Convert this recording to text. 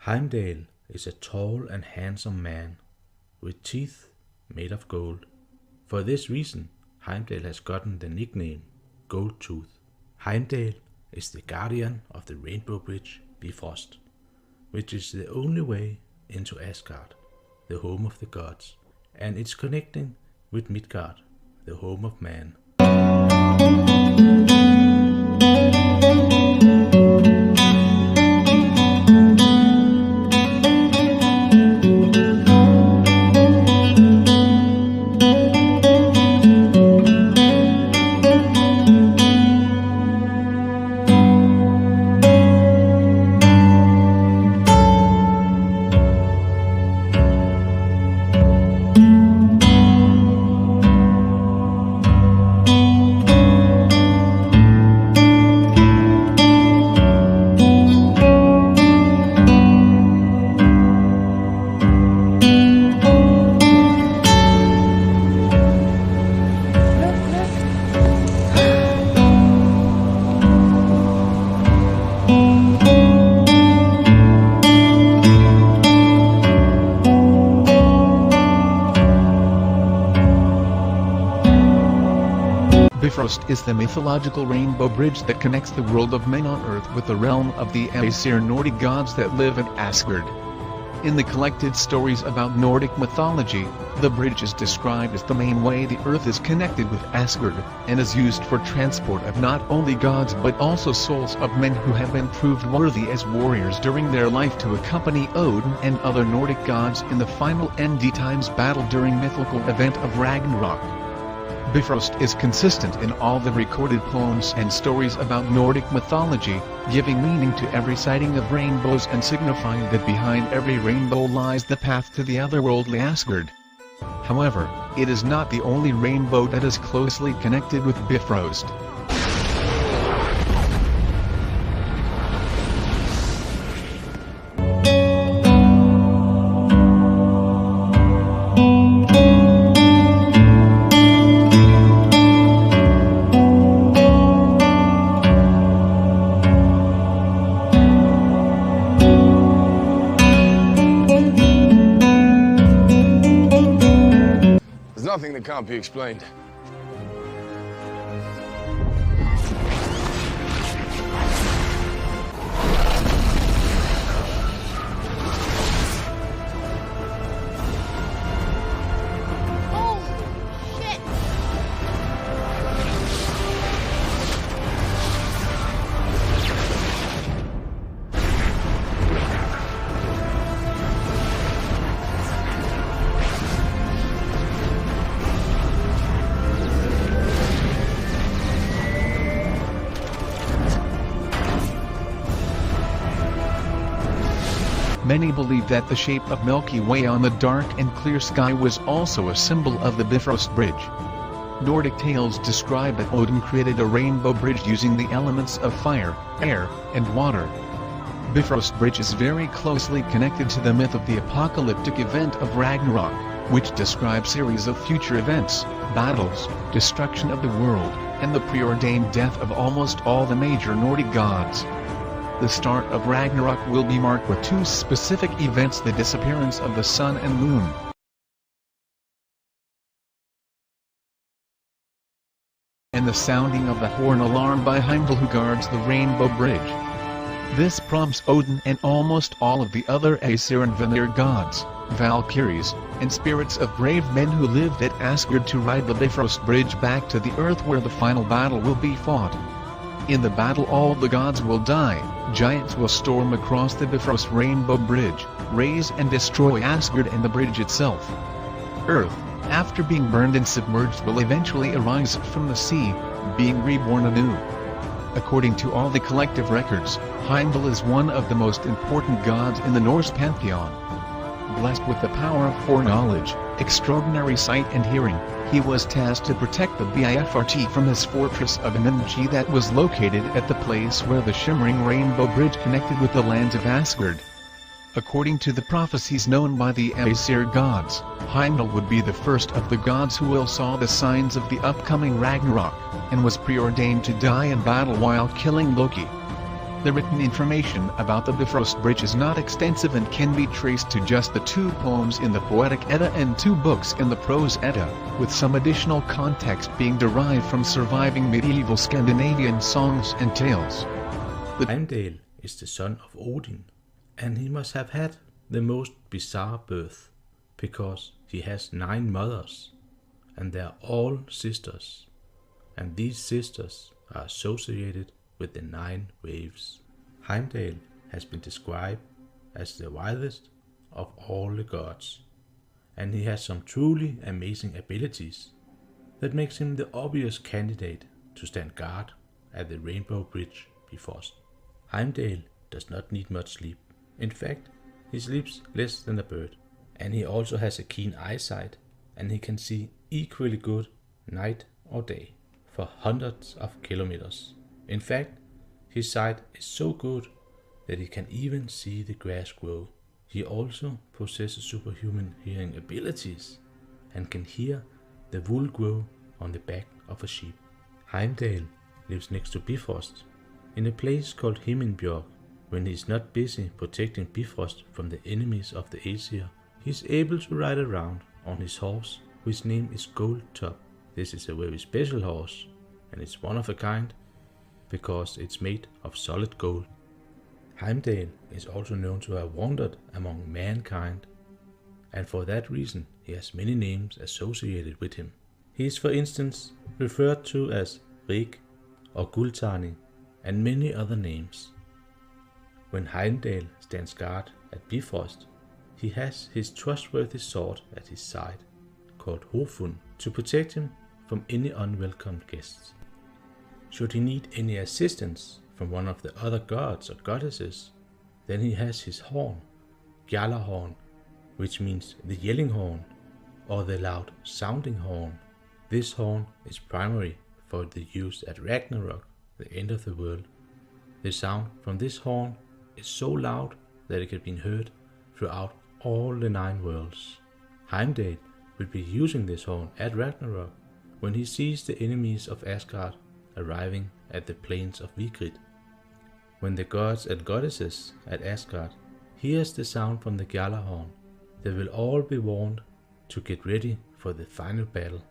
Heimdall is a tall and handsome man with teeth made of gold. For this reason, Heimdall has gotten the nickname Gold Tooth. Heimdall is the guardian of the Rainbow Bridge Bifrost, which is the only way into Asgard, the home of the gods, and it's connecting with Midgard, the home of man. Bifrost is the mythological rainbow bridge that connects the world of men on Earth with the realm of the Aesir Nordic gods that live in Asgard. In the collected stories about Nordic mythology, the bridge is described as the main way the Earth is connected with Asgard, and is used for transport of not only gods but also souls of men who have been proved worthy as warriors during their life to accompany Odin and other Nordic gods in the final end times battle during mythical event of Ragnarok. Bifrost is consistent in all the recorded poems and stories about Nordic mythology, giving meaning to every sighting of rainbows and signifying that behind every rainbow lies the path to the otherworldly Asgard. However, it is not the only rainbow that is closely connected with Bifrost. Nothing that can't be explained. Many believe that the shape of Milky Way on the dark and clear sky was also a symbol of the Bifrost Bridge. Nordic tales describe that Odin created a rainbow bridge using the elements of fire, air, and water. Bifrost Bridge is very closely connected to the myth of the apocalyptic event of Ragnarok, which describes series of future events, battles, destruction of the world, and the preordained death of almost all the major Nordic gods. The start of Ragnarok will be marked with two specific events: the disappearance of the sun and moon, and the sounding of the horn alarm by Heimdall, who guards the Rainbow Bridge. This prompts Odin and almost all of the other Aesir and Vanir gods, Valkyries, and spirits of brave men who lived at Asgard to ride the Bifrost Bridge back to the earth where the final battle will be fought. In the battle all the gods will die, giants will storm across the Bifrost Rainbow Bridge, raze and destroy Asgard and the bridge itself. Earth, after being burned and submerged, will eventually arise from the sea, being reborn anew. According to all the collective records, Heimdall is one of the most important gods in the Norse pantheon. Blessed with the power of foreknowledge, extraordinary sight and hearing, he was tasked to protect the Bifrt from his fortress of Anungi that was located at the place where the shimmering rainbow bridge connected with the lands of Asgard. According to the prophecies known by the Aesir gods, Heimdall would be the first of the gods who will saw the signs of the upcoming Ragnarok, and was preordained to die in battle while killing Loki. The written information about the Bifrost Bridge is not extensive and can be traced to just the 2 poems in the Poetic Edda and 2 books in the Prose Edda, with some additional context being derived from surviving medieval Scandinavian songs and tales. Heimdall is the son of Odin, and he must have had the most bizarre birth, because he has 9 mothers, and they are all sisters, and these sisters are associated with the 9 waves. Heimdall has been described as the wildest of all the gods, and he has some truly amazing abilities that makes him the obvious candidate to stand guard at the Rainbow Bridge Bifrost. Heimdall does not need much sleep. In fact, he sleeps less than a bird, and he also has a keen eyesight, and he can see equally good night or day for hundreds of kilometers. In fact, his sight is so good that he can even see the grass grow. He also possesses superhuman hearing abilities and can hear the wool grow on the back of a sheep. Heimdall lives next to Bifrost in a place called Himinbjörg. When he is not busy protecting Bifrost from the enemies of the Aesir, he is able to ride around on his horse, whose name is Goldtop. This is a very special horse, and it's one of a kind because it's made of solid gold. Heimdall is also known to have wandered among mankind, and for that reason he has many names associated with him. He is, for instance, referred to as Rig or Gultani and many other names. When Heimdall stands guard at Bifrost, he has his trustworthy sword at his side, called Hofun, to protect him from any unwelcome guests. Should he need any assistance from one of the other gods or goddesses, then he has his horn, Gjallarhorn, which means the yelling horn or the loud sounding horn. This horn is primary for the use at Ragnarok, the end of the world. The sound from this horn is so loud that it can be heard throughout all the 9 worlds. Heimdall will be using this horn at Ragnarok when he sees the enemies of Asgard arriving at the plains of Vigrid. When the gods and goddesses at Asgard hears the sound from the Gjallarhorn, they will all be warned to get ready for the final battle